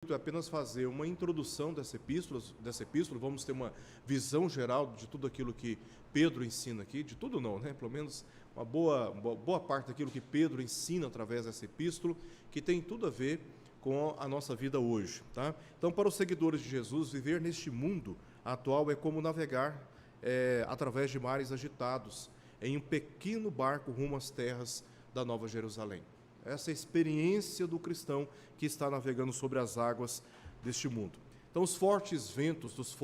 É apenas fazer uma introdução dessa epístola, vamos ter uma visão geral de tudo aquilo que Pedro ensina aqui, de tudo não, né? Pelo menos uma boa parte daquilo que Pedro ensina através dessa epístola, que tem tudo a ver com a nossa vida hoje, tá? Então, para os seguidores de Jesus, viver neste mundo atual é como navegar através de mares agitados, em um pequeno barco rumo às terras da Nova Jerusalém. Essa é a experiência do cristão que está navegando sobre as águas deste mundo. Então, os fortes ventos dos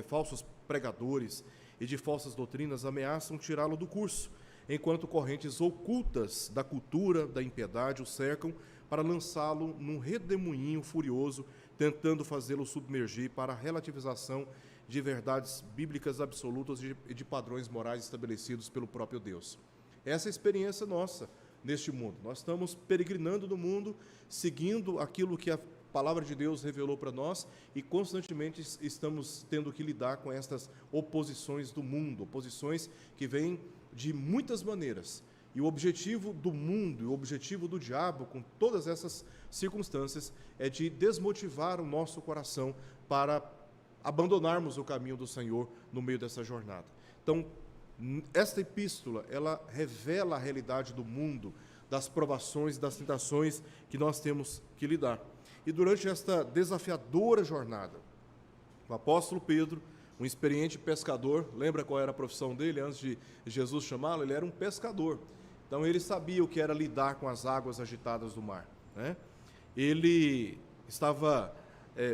falsos pregadores e de falsas doutrinas ameaçam tirá-lo do curso, enquanto correntes ocultas da cultura, da impiedade o cercam para lançá-lo num redemoinho furioso, tentando fazê-lo submergir para a relativização de verdades bíblicas absolutas e de padrões morais estabelecidos pelo próprio Deus. Essa é a experiência nossa neste mundo. Nós estamos peregrinando no mundo, seguindo aquilo que a palavra de Deus revelou para nós e constantemente estamos tendo que lidar com estas oposições do mundo, oposições que vêm de muitas maneiras. E o objetivo do mundo, o objetivo do diabo, com todas essas circunstâncias, é de desmotivar o nosso coração para abandonarmos o caminho do Senhor no meio dessa jornada. Então, esta epístola, ela revela a realidade do mundo, das provações, das tentações que nós temos que lidar. E durante esta desafiadora jornada, o apóstolo Pedro, um experiente pescador, lembra qual era a profissão dele antes de Jesus chamá-lo? Ele era um pescador. Então ele sabia o que era lidar com as águas agitadas do mar, né? Ele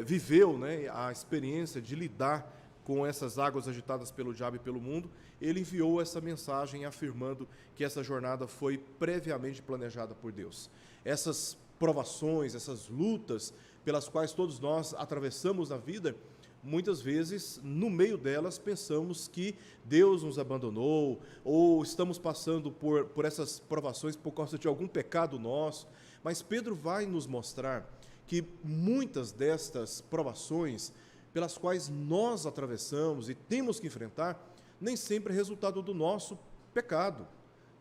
viveu, né, a experiência de lidar com essas águas agitadas pelo diabo e pelo mundo. Ele enviou essa mensagem afirmando que essa jornada foi previamente planejada por Deus. Essas provações, essas lutas pelas quais todos nós atravessamos na vida, muitas vezes, no meio delas, pensamos que Deus nos abandonou, ou estamos passando por essas provações por causa de algum pecado nosso. Mas Pedro vai nos mostrar que muitas destas provações pelas quais nós atravessamos e temos que enfrentar, nem sempre é resultado do nosso pecado.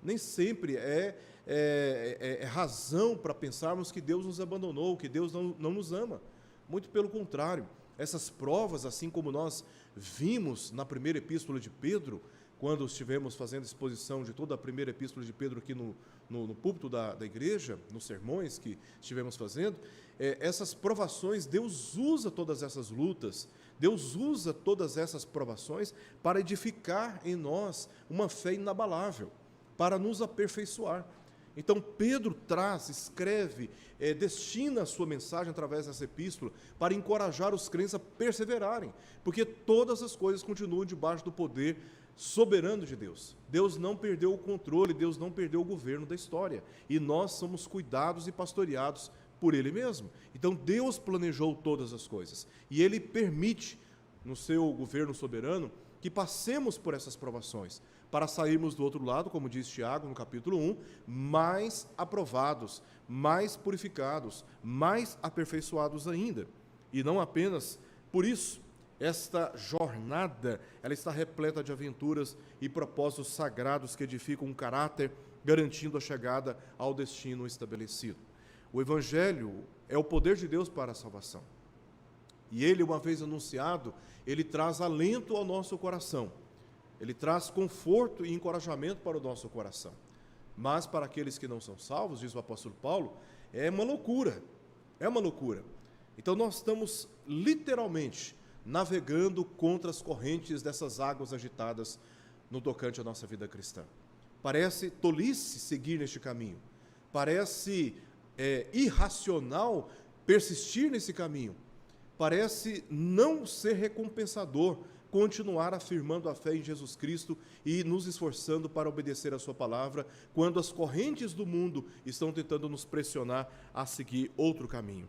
Nem sempre é razão para pensarmos que Deus nos abandonou, que Deus não nos ama. Muito pelo contrário. Essas provas, assim como nós vimos na primeira epístola de Pedro, quando estivemos fazendo exposição de toda a primeira epístola de Pedro aqui no púlpito da igreja, nos sermões que estivemos fazendo, essas provações, Deus usa todas essas lutas, Deus usa todas essas provações para edificar em nós uma fé inabalável, para nos aperfeiçoar. Então Pedro escreve, destina a sua mensagem através dessa epístola para encorajar os crentes a perseverarem, porque todas as coisas continuam debaixo do poder soberano de Deus. Deus não perdeu o controle, Deus não perdeu o governo da história, e nós somos cuidados e pastoreados por Ele mesmo. Então Deus planejou todas as coisas, e Ele permite, no seu governo soberano, que passemos por essas provações, para sairmos do outro lado, como diz Tiago no capítulo 1, mais aprovados, mais purificados, mais aperfeiçoados ainda. E não apenas por isso, esta jornada, ela está repleta de aventuras e propósitos sagrados que edificam um caráter, garantindo a chegada ao destino estabelecido. O Evangelho é o poder de Deus para a salvação. E ele, uma vez anunciado, ele traz alento ao nosso coração. Ele traz conforto e encorajamento para o nosso coração. Mas para aqueles que não são salvos, diz o apóstolo Paulo, é uma loucura. É uma loucura. Então nós estamos literalmente navegando contra as correntes dessas águas agitadas no tocante à nossa vida cristã. Parece tolice seguir neste caminho. Parece irracional persistir nesse caminho. Parece não ser recompensador continuar afirmando a fé em Jesus Cristo e nos esforçando para obedecer a sua palavra, quando as correntes do mundo estão tentando nos pressionar a seguir outro caminho.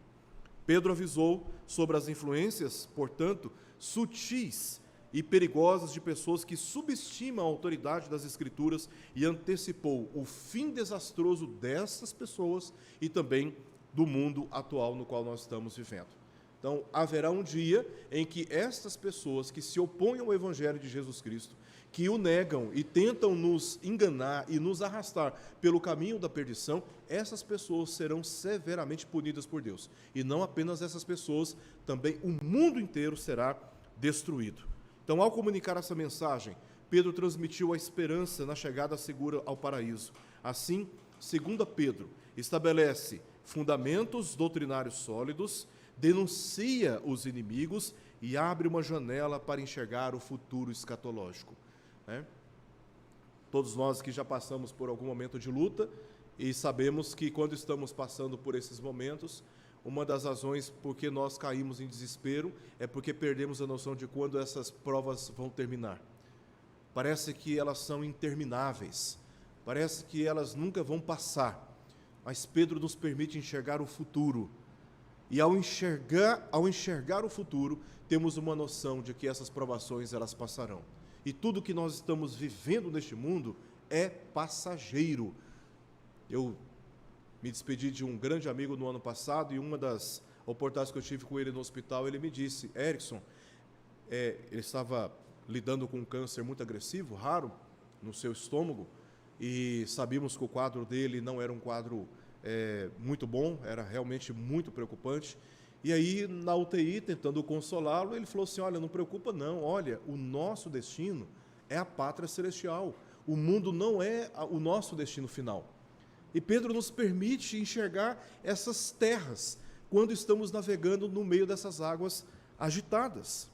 Pedro avisou sobre as influências, portanto, sutis e perigosas de pessoas que subestimam a autoridade das Escrituras, e antecipou o fim desastroso dessas pessoas e também do mundo atual no qual nós estamos vivendo. Então, haverá um dia em que estas pessoas que se opõem ao Evangelho de Jesus Cristo, que o negam e tentam nos enganar e nos arrastar pelo caminho da perdição, essas pessoas serão severamente punidas por Deus. E não apenas essas pessoas, também o mundo inteiro será destruído. Então, ao comunicar essa mensagem, Pedro transmitiu a esperança na chegada segura ao paraíso. Assim, 2 Pedro estabelece fundamentos doutrinários sólidos, denuncia os inimigos e abre uma janela para enxergar o futuro escatológico. Todos nós que já passamos por algum momento de luta e sabemos que quando estamos passando por esses momentos, uma das razões por que nós caímos em desespero é porque perdemos a noção de quando essas provas vão terminar. Parece que elas são intermináveis, parece que elas nunca vão passar, mas Pedro nos permite enxergar o futuro. E ao enxergar o futuro, temos uma noção de que essas provações elas passarão. E tudo que nós estamos vivendo neste mundo é passageiro. Eu me despedi de um grande amigo no ano passado e uma das oportunidades que eu tive com ele no hospital, ele me disse: Erickson, ele estava lidando com um câncer muito agressivo, raro, no seu estômago, e sabíamos que o quadro dele não era um quadro muito bom, era realmente muito preocupante. E aí, na UTI, tentando consolá-lo, ele falou assim: olha, não preocupa não, olha, o nosso destino é a pátria celestial, o mundo não é o nosso destino final. E Pedro nos permite enxergar essas terras, quando estamos navegando no meio dessas águas agitadas.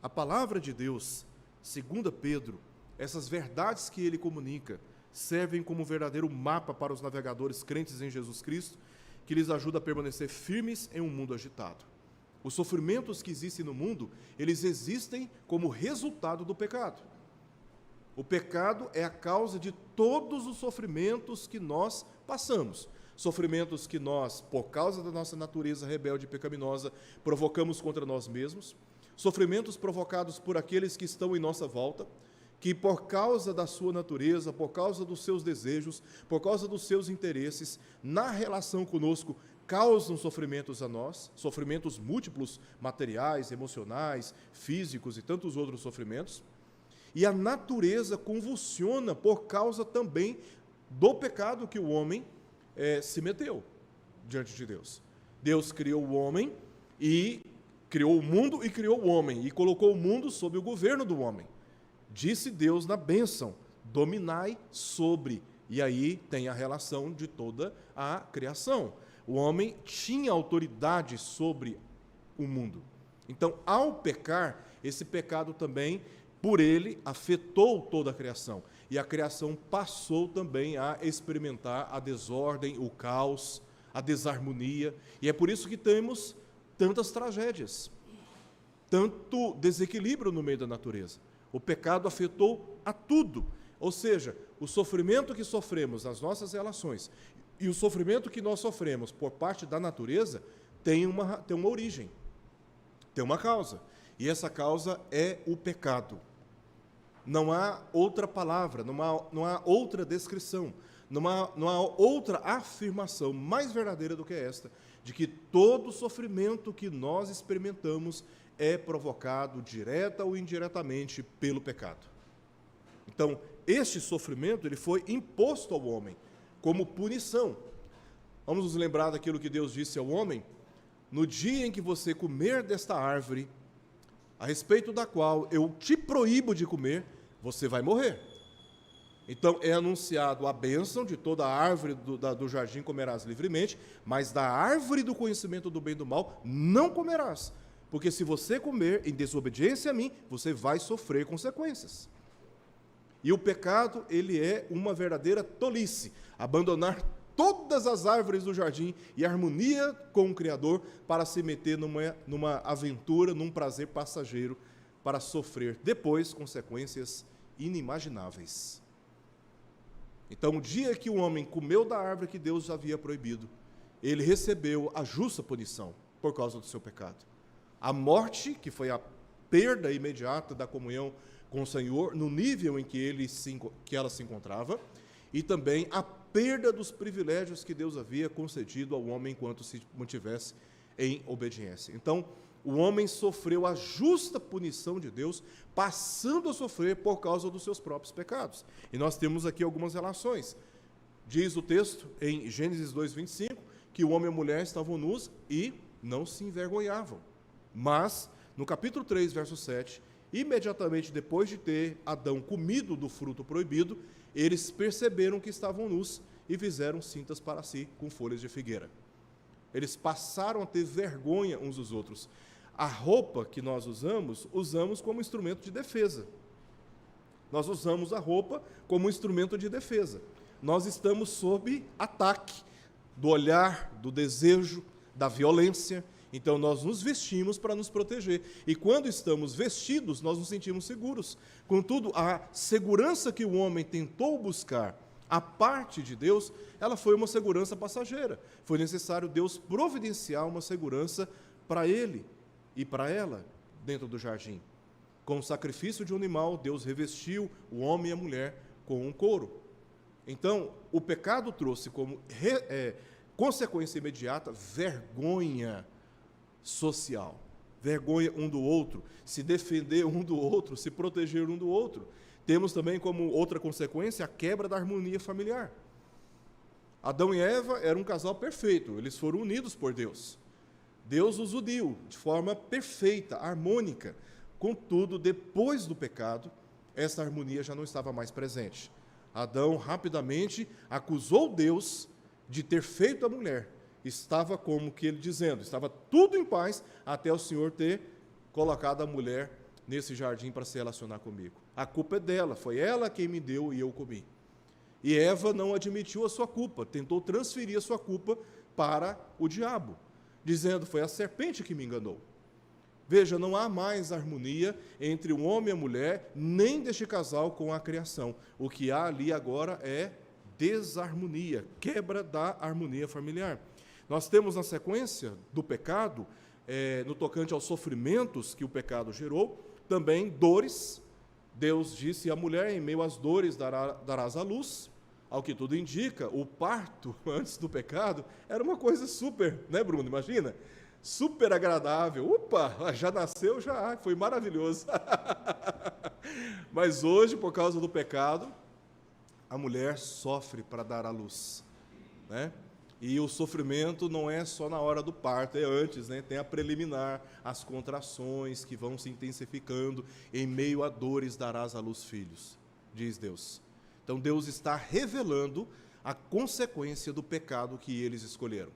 A palavra de Deus, 2 Pedro, essas verdades que ele comunica, servem como um verdadeiro mapa para os navegadores crentes em Jesus Cristo, que lhes ajuda a permanecer firmes em um mundo agitado. Os sofrimentos que existem no mundo, eles existem como resultado do pecado. O pecado é a causa de todos os sofrimentos que nós passamos. Sofrimentos que nós, por causa da nossa natureza rebelde e pecaminosa, provocamos contra nós mesmos. Sofrimentos provocados por aqueles que estão em nossa volta, que por causa da sua natureza, por causa dos seus desejos, por causa dos seus interesses, na relação conosco, causam sofrimentos a nós, sofrimentos múltiplos, materiais, emocionais, físicos e tantos outros sofrimentos. E a natureza convulsiona por causa também do pecado que o homem se meteu diante de Deus. Deus criou o homem e criou o mundo e criou o homem, e colocou o mundo sob o governo do homem. Disse Deus na bênção: dominai sobre. E aí tem a relação de toda a criação. O homem tinha autoridade sobre o mundo. Então, ao pecar, esse pecado também, por ele, afetou toda a criação. E a criação passou também a experimentar a desordem, o caos, a desarmonia. E é por isso que temos tantas tragédias, tanto desequilíbrio no meio da natureza. O pecado afetou a tudo, ou seja, o sofrimento que sofremos nas nossas relações e o sofrimento que nós sofremos por parte da natureza tem uma origem, tem uma causa, e essa causa é o pecado. Não há outra palavra, não há outra descrição, não há outra afirmação mais verdadeira do que esta, de que todo sofrimento que nós experimentamos é provocado direta ou indiretamente pelo pecado. Então, este sofrimento ele foi imposto ao homem como punição. Vamos nos lembrar daquilo que Deus disse ao homem: no dia em que você comer desta árvore, a respeito da qual eu te proíbo de comer, você vai morrer. Então, é anunciado a bênção de toda a árvore do jardim comerás livremente, mas da árvore do conhecimento do bem e do mal não comerás. Porque se você comer em desobediência a mim, você vai sofrer consequências. E o pecado, ele é uma verdadeira tolice. Abandonar todas as árvores do jardim e harmonia com o Criador para se meter numa aventura, num prazer passageiro, para sofrer depois consequências inimagináveis. Então, o dia que o homem comeu da árvore que Deus havia proibido, ele recebeu a justa punição por causa do seu pecado. A morte, que foi a perda imediata da comunhão com o Senhor, no nível em que ela se encontrava, e também a perda dos privilégios que Deus havia concedido ao homem enquanto se mantivesse em obediência. Então, o homem sofreu a justa punição de Deus, passando a sofrer por causa dos seus próprios pecados. E nós temos aqui algumas relações. Diz o texto, em Gênesis 2:25, que o homem e a mulher estavam nus e não se envergonhavam. Mas, no capítulo 3, verso 7, imediatamente depois de ter Adão comido do fruto proibido, eles perceberam que estavam nus e fizeram cintas para si com folhas de figueira. Eles passaram a ter vergonha uns dos outros. A roupa que nós usamos como instrumento de defesa. Nós usamos a roupa como instrumento de defesa. Nós estamos sob ataque do olhar, do desejo, da violência. Então, nós nos vestimos para nos proteger. E quando estamos vestidos, nós nos sentimos seguros. Contudo, a segurança que o homem tentou buscar a parte de Deus, ela foi uma segurança passageira. Foi necessário Deus providenciar uma segurança para ele e para ela dentro do jardim. Com o sacrifício de um animal, Deus revestiu o homem e a mulher com um couro. Então, o pecado trouxe como consequência imediata vergonha social, vergonha um do outro, se defender um do outro, se proteger um do outro. Temos também como outra consequência a quebra da harmonia familiar. Adão e Eva eram um casal perfeito, eles foram unidos por Deus. Deus os uniu de forma perfeita, harmônica. Contudo, depois do pecado, essa harmonia já não estava mais presente. Adão rapidamente acusou Deus de ter feito a mulher. Estava como que ele dizendo, estava tudo em paz até o Senhor ter colocado a mulher nesse jardim para se relacionar comigo. A culpa é dela, foi ela quem me deu e eu comi. E Eva não admitiu a sua culpa, tentou transferir a sua culpa para o diabo, dizendo, foi a serpente que me enganou. Veja, não há mais harmonia entre o homem e a mulher, nem deste casal com a criação. O que há ali agora é desarmonia, quebra da harmonia familiar. Nós temos na sequência do pecado, no tocante aos sofrimentos que o pecado gerou, também dores. Deus disse à mulher, em meio às dores darás à luz. Ao que tudo indica, o parto antes do pecado era uma coisa super, né, Bruno? Imagina? Super agradável. Opa, já nasceu, já foi maravilhoso. Mas hoje, por causa do pecado, a mulher sofre para dar à luz, né? E o sofrimento não é só na hora do parto, é antes, né? Tem a preliminar, as contrações que vão se intensificando, em meio a dores darás à luz filhos, diz Deus. Então Deus está revelando a consequência do pecado que eles escolheram.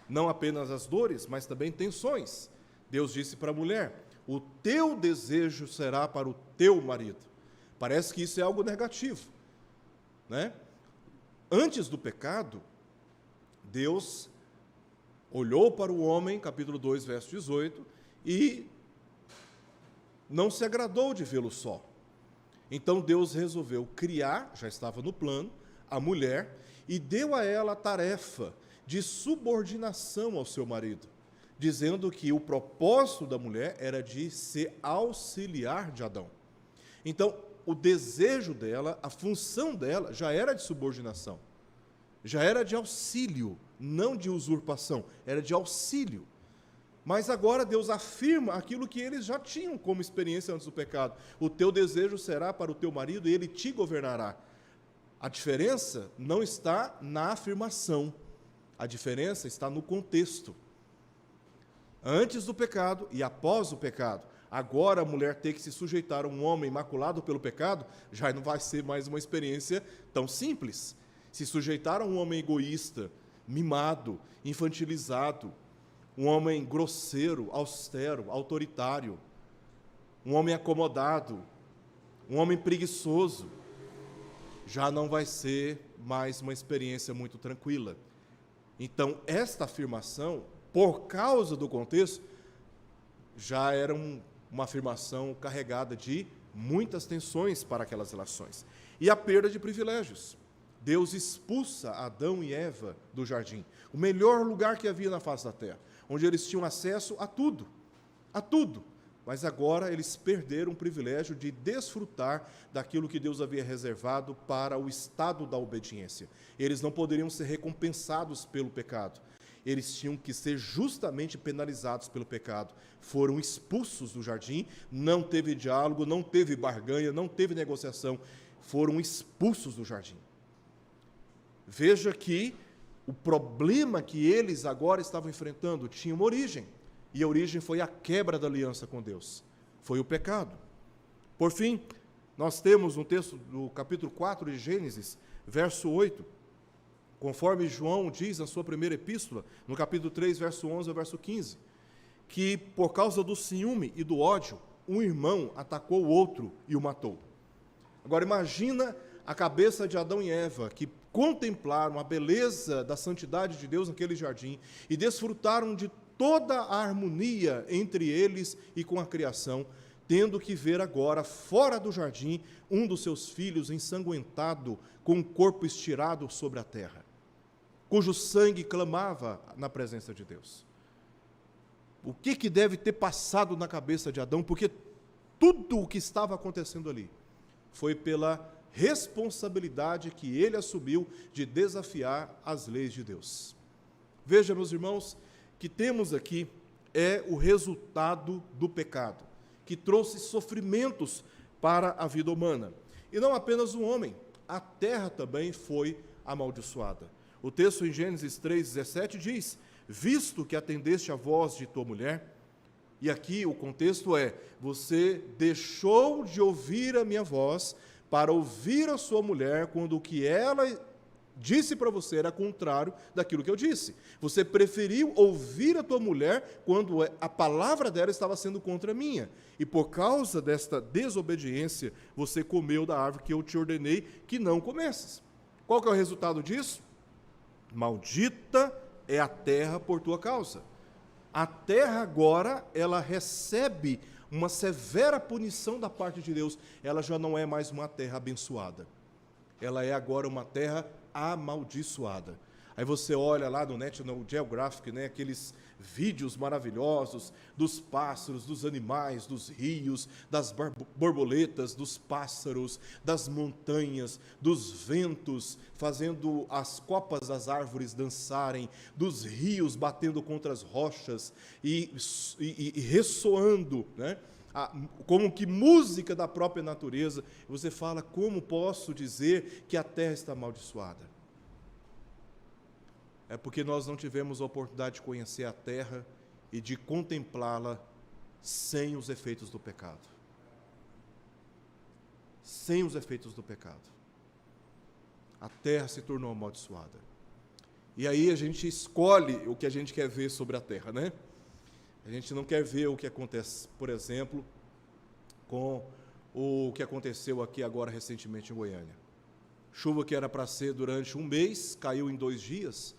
Não apenas as dores, mas também tensões. Deus disse para a mulher, o teu desejo será para o teu marido. Parece que isso é algo negativo, né? Antes do pecado, Deus olhou para o homem, capítulo 2, verso 18, e não se agradou de vê-lo só. Então Deus resolveu criar, já estava no plano, a mulher, e deu a ela a tarefa de subordinação ao seu marido, dizendo que o propósito da mulher era de ser auxiliar de Adão. Então, o desejo dela, a função dela, já era de subordinação. Já era de auxílio, não de usurpação, era de auxílio. Mas agora Deus afirma aquilo que eles já tinham como experiência antes do pecado. O teu desejo será para o teu marido e ele te governará. A diferença não está na afirmação, a diferença está no contexto. Antes do pecado e após o pecado. Agora a mulher ter que se sujeitar a um homem maculado pelo pecado, já não vai ser mais uma experiência tão simples. Se sujeitar a um homem egoísta, mimado, infantilizado, um homem grosseiro, austero, autoritário, um homem acomodado, um homem preguiçoso, já não vai ser mais uma experiência muito tranquila. Então, esta afirmação, por causa do contexto, já era uma afirmação carregada de muitas tensões para aquelas relações. E a perda de privilégios. Deus expulsa Adão e Eva do jardim, o melhor lugar que havia na face da terra, onde eles tinham acesso a tudo, mas agora eles perderam o privilégio de desfrutar daquilo que Deus havia reservado para o estado da obediência. Eles não poderiam ser recompensados pelo pecado. eles tinham que ser justamente penalizados pelo pecado. Foram expulsos do jardim, não teve diálogo, não teve barganha, não teve negociação, foram expulsos do jardim. Veja que o problema que eles agora estavam enfrentando tinha uma origem, e a origem foi a quebra da aliança com Deus, foi o pecado. Por fim, nós temos um texto do capítulo 4 de Gênesis, verso 8, conforme João diz na sua primeira epístola, no capítulo 3, verso 11 ao verso 15, que por causa do ciúme e do ódio, um irmão atacou o outro e o matou. Agora imagina a cabeça de Adão e Eva, que contemplaram a beleza da santidade de Deus naquele jardim e desfrutaram de toda a harmonia entre eles e com a criação, tendo que ver agora, fora do jardim, um dos seus filhos ensanguentado, com o corpo estirado sobre a terra, cujo sangue clamava na presença de Deus. O que deve ter passado na cabeça de Adão? Porque tudo o que estava acontecendo ali foi pela responsabilidade que ele assumiu de desafiar as leis de Deus. Veja, meus irmãos, que temos aqui o resultado do pecado, que trouxe sofrimentos para a vida humana. E não apenas o homem, a terra também foi amaldiçoada. O texto em Gênesis 3,17 diz: visto que atendeste à voz de tua mulher, e aqui o contexto é, você deixou de ouvir a minha voz para ouvir a sua mulher, quando o que ela disse para você era contrário daquilo que eu disse. Você preferiu ouvir a tua mulher quando a palavra dela estava sendo contra a minha. E por causa desta desobediência, você comeu da árvore que eu te ordenei que não comesses. Qual que é o resultado disso? Maldita é a terra por tua causa. A terra agora, ela recebe uma severa punição da parte de Deus. Ela já não é mais uma terra abençoada. Ela é agora uma terra amaldiçoada. Aí você olha lá no National Geographic, né, aqueles vídeos maravilhosos dos pássaros, dos animais, dos rios, das borboletas, dos pássaros, das montanhas, dos ventos, fazendo as copas das árvores dançarem, dos rios batendo contra as rochas e ressoando, né? Como que música da própria natureza. Você fala, como posso dizer que a terra está amaldiçoada? É porque nós não tivemos a oportunidade de conhecer a terra e de contemplá-la sem os efeitos do pecado. Sem os efeitos do pecado. A terra se tornou amaldiçoada. E aí a gente escolhe o que a gente quer ver sobre a terra, né? A gente não quer ver o que acontece, por exemplo, com o que aconteceu aqui agora recentemente em Goiânia. Chuva que era para ser durante um mês, caiu em 2 dias,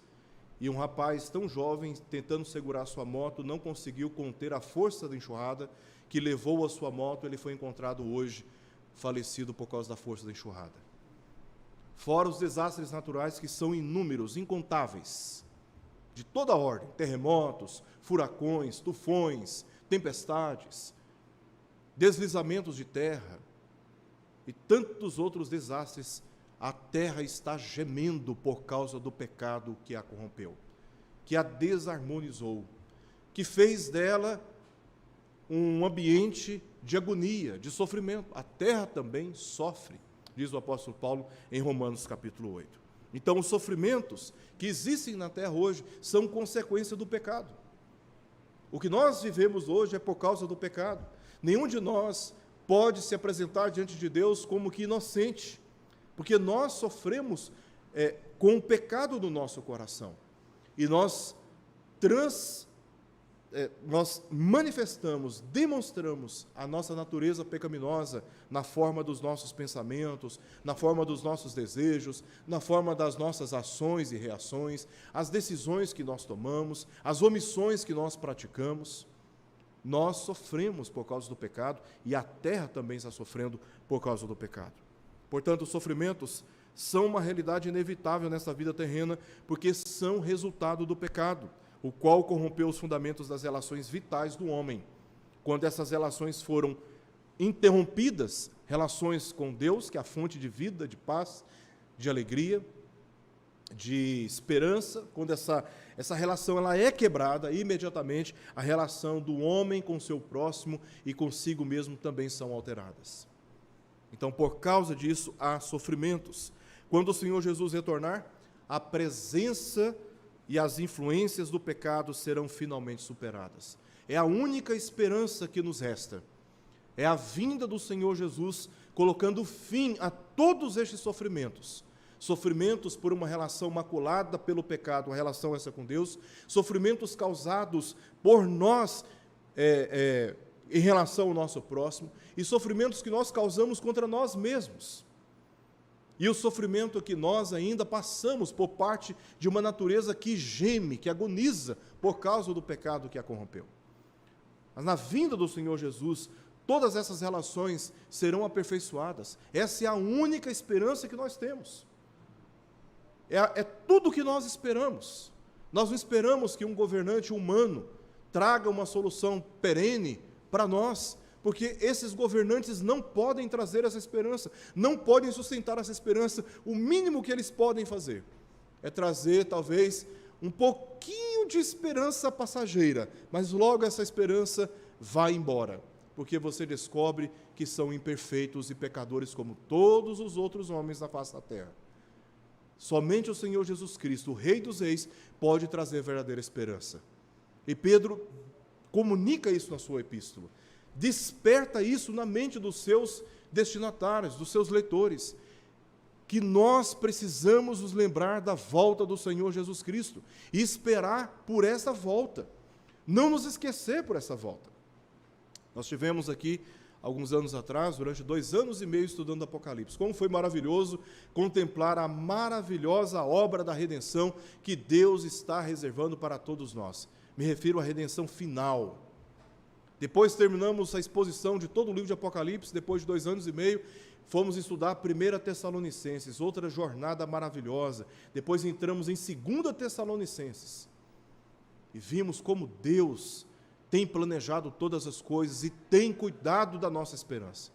e um rapaz tão jovem, tentando segurar sua moto, não conseguiu conter a força da enxurrada, que levou a sua moto. Ele foi encontrado hoje, falecido por causa da força da enxurrada. Fora os desastres naturais, que são inúmeros, incontáveis, de toda a ordem: terremotos, furacões, tufões, tempestades, deslizamentos de terra e tantos outros desastres. A terra está gemendo por causa do pecado que a corrompeu, que a desarmonizou, que fez dela um ambiente de agonia, de sofrimento. A terra também sofre, diz o apóstolo Paulo em Romanos capítulo 8. Então, os sofrimentos que existem na terra hoje são consequência do pecado. O que nós vivemos hoje é por causa do pecado. Nenhum de nós pode se apresentar diante de Deus como que inocente, porque nós sofremos com o pecado no nosso coração. E nós manifestamos, demonstramos a nossa natureza pecaminosa na forma dos nossos pensamentos, na forma dos nossos desejos, na forma das nossas ações e reações, as decisões que nós tomamos, as omissões que nós praticamos. Nós sofremos por causa do pecado, e a terra também está sofrendo por causa do pecado. Portanto, os sofrimentos são uma realidade inevitável nessa vida terrena, porque são resultado do pecado, o qual corrompeu os fundamentos das relações vitais do homem. Quando essas relações foram interrompidas, relações com Deus, que é a fonte de vida, de paz, de alegria, de esperança, quando essa relação ela é quebrada imediatamente, a relação do homem com o seu próximo e consigo mesmo também são alteradas. Então, por causa disso, há sofrimentos. Quando o Senhor Jesus retornar, a presença e as influências do pecado serão finalmente superadas. É a única esperança que nos resta. É a vinda do Senhor Jesus colocando fim a todos estes sofrimentos. Sofrimentos por uma relação maculada pelo pecado, a relação essa com Deus, sofrimentos causados por nós em relação ao nosso próximo, e sofrimentos que nós causamos contra nós mesmos. E o sofrimento que nós ainda passamos por parte de uma natureza que geme, que agoniza por causa do pecado que a corrompeu. Mas na vinda do Senhor Jesus, todas essas relações serão aperfeiçoadas. Essa é a única esperança que nós temos. É tudo o que nós esperamos. Nós não esperamos que um governante humano traga uma solução perene para nós, porque esses governantes não podem trazer essa esperança, não podem sustentar essa esperança. O mínimo que eles podem fazer é trazer, talvez, um pouquinho de esperança passageira, mas logo essa esperança vai embora, porque você descobre que são imperfeitos e pecadores como todos os outros homens na face da terra. Somente o Senhor Jesus Cristo, o Rei dos Reis, pode trazer verdadeira esperança. E Pedro comunica isso na sua epístola, desperta isso na mente dos seus destinatários, dos seus leitores, que nós precisamos nos lembrar da volta do Senhor Jesus Cristo e esperar por essa volta, não nos esquecer por essa volta. Nós tivemos aqui, alguns anos atrás, durante 2 anos e meio estudando Apocalipse, como foi maravilhoso contemplar a maravilhosa obra da redenção que Deus está reservando para todos nós. Me refiro à redenção final. Depois terminamos a exposição de todo o livro de Apocalipse, depois de 2 anos e meio, fomos estudar 1 Tessalonicenses, outra jornada maravilhosa. Depois entramos em 2 Tessalonicenses e vimos como Deus tem planejado todas as coisas e tem cuidado da nossa esperança.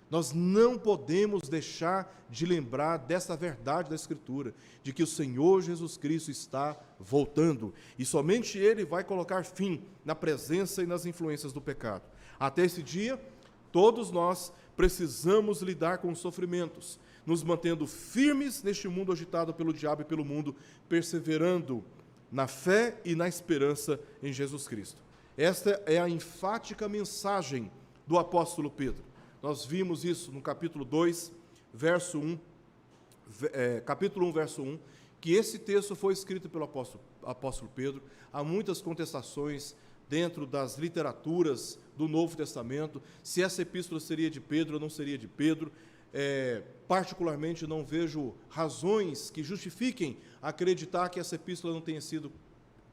Nós não podemos deixar de lembrar dessa verdade da Escritura, de que o Senhor Jesus Cristo está voltando, e somente Ele vai colocar fim na presença e nas influências do pecado. Até esse dia, todos nós precisamos lidar com os sofrimentos, nos mantendo firmes neste mundo agitado pelo diabo e pelo mundo, perseverando na fé e na esperança em Jesus Cristo. Esta é a enfática mensagem do apóstolo Pedro. Nós vimos isso no capítulo 2, verso 1, capítulo 1, verso 1, que esse texto foi escrito pelo apóstolo Pedro. Há muitas contestações dentro das literaturas do Novo Testamento, se essa epístola seria de Pedro ou não seria de Pedro. Particularmente não vejo razões que justifiquem acreditar que essa epístola não tenha sido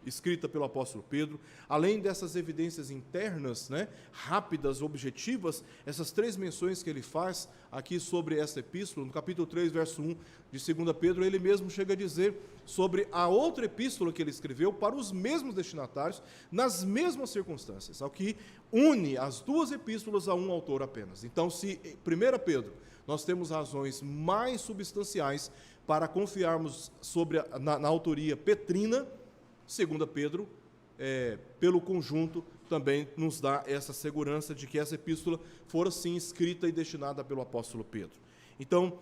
escrita pelo apóstolo Pedro. Além dessas evidências internas, rápidas, objetivas, essas 3 menções que ele faz aqui sobre essa epístola, no capítulo 3, verso 1 de 2 Pedro, ele mesmo chega a dizer sobre a outra epístola que ele escreveu para os mesmos destinatários, nas mesmas circunstâncias, ao que une as 2 epístolas a um autor apenas. Então, se 1 Pedro, nós temos razões mais substanciais para confiarmos na autoria petrina, 2 Pedro, pelo conjunto, também nos dá essa segurança de que essa epístola fora, sim, escrita e destinada pelo apóstolo Pedro. Então,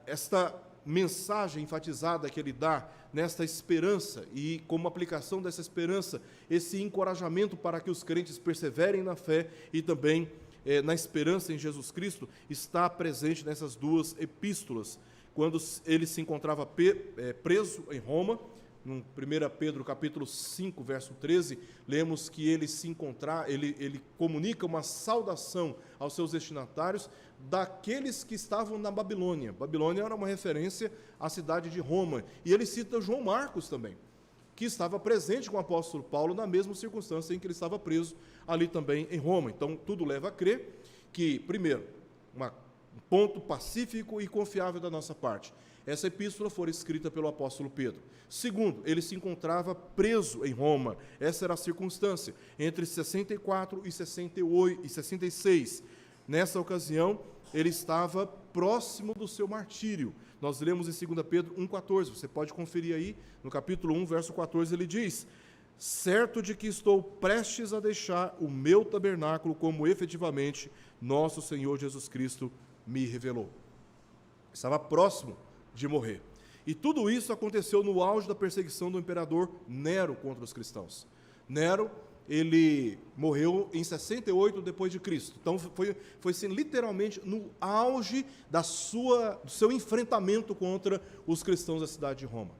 esta mensagem enfatizada que ele dá nesta esperança, e como aplicação dessa esperança, esse encorajamento para que os crentes perseverem na fé e também na esperança em Jesus Cristo, está presente nessas 2 epístolas. Quando ele se encontrava preso em Roma, no 1 Pedro capítulo 5, verso 13, lemos que ele comunica uma saudação aos seus destinatários daqueles que estavam na Babilônia. Babilônia era uma referência à cidade de Roma. E ele cita João Marcos também, que estava presente com o apóstolo Paulo na mesma circunstância em que ele estava preso ali também em Roma. Então, tudo leva a crer que, primeiro, um ponto pacífico e confiável da nossa parte, essa epístola foi escrita pelo apóstolo Pedro. Segundo, ele se encontrava preso em Roma. Essa era a circunstância, entre 64 e 66. Nessa ocasião, ele estava próximo do seu martírio. Nós lemos em 2 Pedro 1,14, você pode conferir aí, no capítulo 1, verso 14, ele diz: certo de que estou prestes a deixar o meu tabernáculo, como efetivamente nosso Senhor Jesus Cristo me revelou. Estava próximo de morrer. E tudo isso aconteceu no auge da perseguição do imperador Nero contra os cristãos. Nero, ele morreu em 68 depois de Cristo. Então foi assim, literalmente no auge do seu enfrentamento contra os cristãos da cidade de Roma.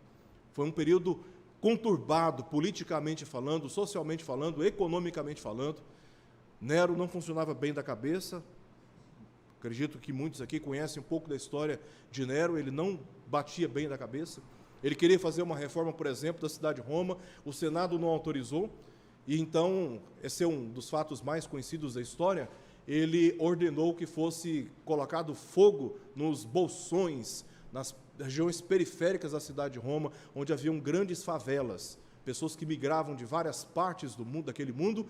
Foi um período conturbado, politicamente falando, socialmente falando, economicamente falando. Nero não funcionava bem da cabeça. Acredito que muitos aqui conhecem um pouco da história de Nero. Ele não batia bem da cabeça. Ele queria fazer uma reforma, por exemplo, da cidade de Roma. O Senado não autorizou. E então, esse é um dos fatos mais conhecidos da história. Ele ordenou que fosse colocado fogo nos bolsões, nas regiões periféricas da cidade de Roma, onde haviam grandes favelas, pessoas que migravam de várias partes do mundo, daquele mundo,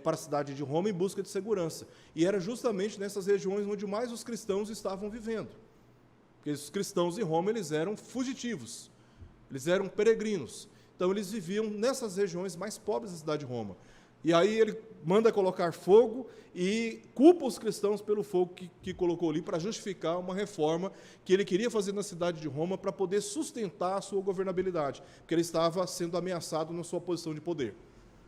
para a cidade de Roma em busca de segurança. E era justamente nessas regiões onde mais os cristãos estavam vivendo. Porque os cristãos em Roma, eles eram fugitivos, eles eram peregrinos. Então, eles viviam nessas regiões mais pobres da cidade de Roma. E aí ele manda colocar fogo e culpa os cristãos pelo fogo que colocou ali para justificar uma reforma que ele queria fazer na cidade de Roma para poder sustentar a sua governabilidade, porque ele estava sendo ameaçado na sua posição de poder.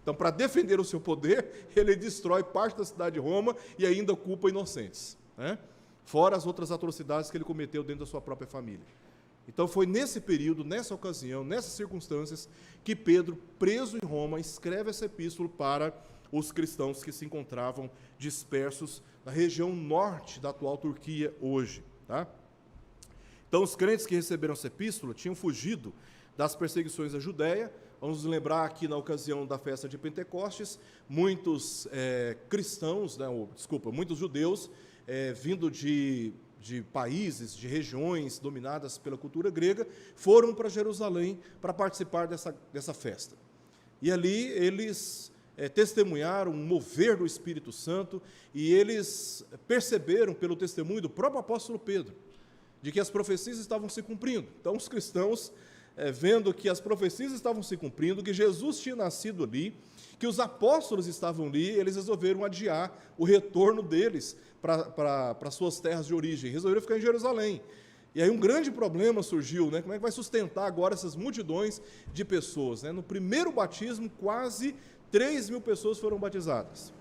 Então, para defender o seu poder, ele destrói parte da cidade de Roma e ainda culpa inocentes, né? Fora as outras atrocidades que ele cometeu dentro da sua própria família. Então, foi nesse período, nessa ocasião, nessas circunstâncias, que Pedro, preso em Roma, escreve essa epístola para os cristãos que se encontravam dispersos na região norte da atual Turquia hoje. Tá? Então, os crentes que receberam essa epístola tinham fugido das perseguições da Judéia. Vamos lembrar aqui, na ocasião da festa de Pentecostes, muitos muitos judeus, vindo de países, de regiões dominadas pela cultura grega, foram para Jerusalém para participar dessa festa. E ali eles testemunharam um mover do Espírito Santo e eles perceberam, pelo testemunho do próprio apóstolo Pedro, de que as profecias estavam se cumprindo. Então, os cristãos, vendo que as profecias estavam se cumprindo, que Jesus tinha nascido ali, que os apóstolos estavam ali, eles resolveram adiar o retorno deles para suas terras de origem, resolveram ficar em Jerusalém. E aí um grande problema surgiu, né? Como é que vai sustentar agora essas multidões de pessoas, né? No primeiro batismo, quase 3.000 pessoas foram batizadas.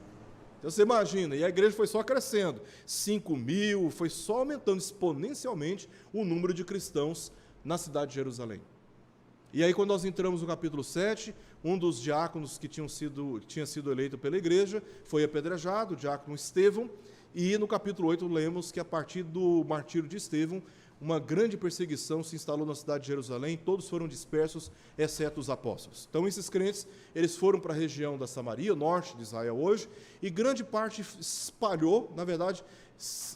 Então você imagina, e a igreja foi só crescendo, 5.000, foi só aumentando exponencialmente o número de cristãos na cidade de Jerusalém. E aí, quando nós entramos no capítulo 7, um dos diáconos que tinha sido eleito pela igreja foi apedrejado, o diácono Estevão, e no capítulo 8 lemos que a partir do martírio de Estevão, uma grande perseguição se instalou na cidade de Jerusalém, todos foram dispersos, exceto os apóstolos. Então, esses crentes, eles foram para a região da Samaria, norte de Israel hoje, e grande parte espalhou, na verdade,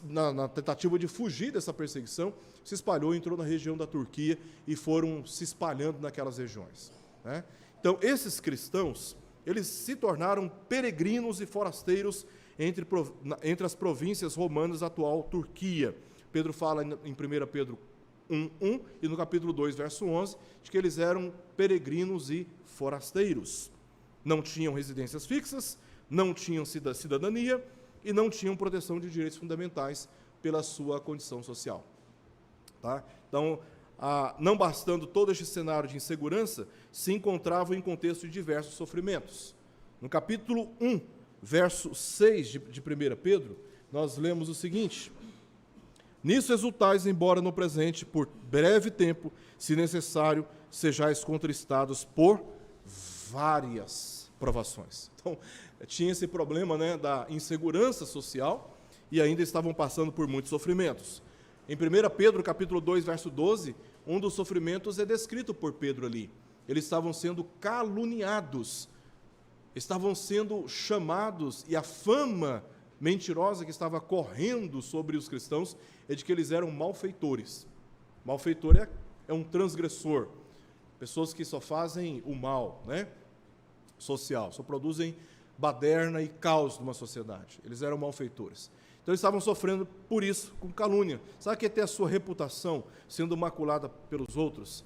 na tentativa de fugir dessa perseguição, se espalhou, entrou na região da Turquia e foram se espalhando naquelas regiões, né? Então, esses cristãos, eles se tornaram peregrinos e forasteiros entre as províncias romanas da atual Turquia. Pedro fala em 1 Pedro 1:1 e no capítulo 2, verso 11, de que eles eram peregrinos e forasteiros. Não tinham residências fixas, não tinham cidadania e não tinham proteção de direitos fundamentais pela sua condição social. Tá? Então, não bastando todo este cenário de insegurança, se encontravam em contexto de diversos sofrimentos. No capítulo 1, verso 6 de 1 Pedro, nós lemos o seguinte: nisso exultais, embora no presente, por breve tempo, se necessário, sejais contristados por várias provações. Então, tinha esse problema, né, da insegurança social e ainda estavam passando por muitos sofrimentos. Em 1 Pedro, capítulo 2, verso 12, um dos sofrimentos é descrito por Pedro ali. Eles estavam sendo caluniados, estavam sendo chamados, e a fama mentirosa que estava correndo sobre os cristãos é de que eles eram malfeitores. Malfeitor é um transgressor, pessoas que só fazem o mal, né, social, só produzem baderna e caos numa sociedade. Eles eram malfeitores. Então eles estavam sofrendo por isso, com calúnia. Sabe o que é ter a sua reputação sendo maculada pelos outros?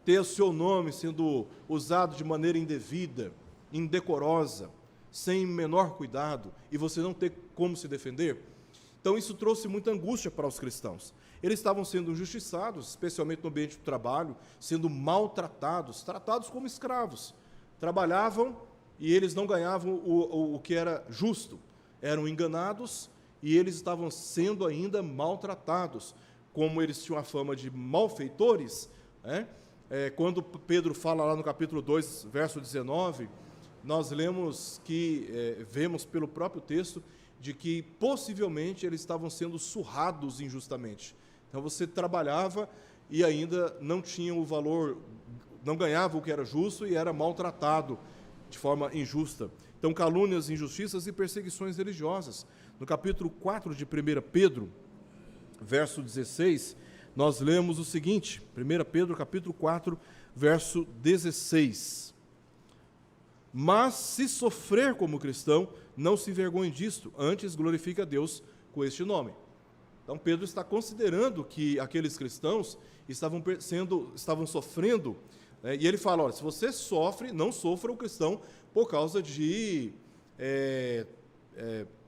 Ter o seu nome sendo usado de maneira indevida, indecorosa, sem menor cuidado, e você não ter como se defender? Então isso trouxe muita angústia para os cristãos. Eles estavam sendo injustiçados, especialmente no ambiente do trabalho, sendo maltratados, tratados como escravos. Trabalhavam e eles não ganhavam o que era justo. Eram enganados e eles estavam sendo ainda maltratados. Como eles tinham a fama de malfeitores, quando Pedro fala lá no capítulo 2, verso 19, nós lemos que, vemos pelo próprio texto, de que possivelmente eles estavam sendo surrados injustamente. Então você trabalhava e ainda não tinha o valor, não ganhava o que era justo e era maltratado de forma injusta. Então calúnias, injustiças e perseguições religiosas. No capítulo 4 de 1 Pedro, verso 16, nós lemos o seguinte, 1 Pedro capítulo 4, verso 16. Mas se sofrer como cristão, não se envergonhe disto, antes glorifique a Deus com este nome. Então Pedro está considerando que aqueles cristãos estavam sofrendo, e ele fala, olha, se você sofre, não sofra o cristão por causa de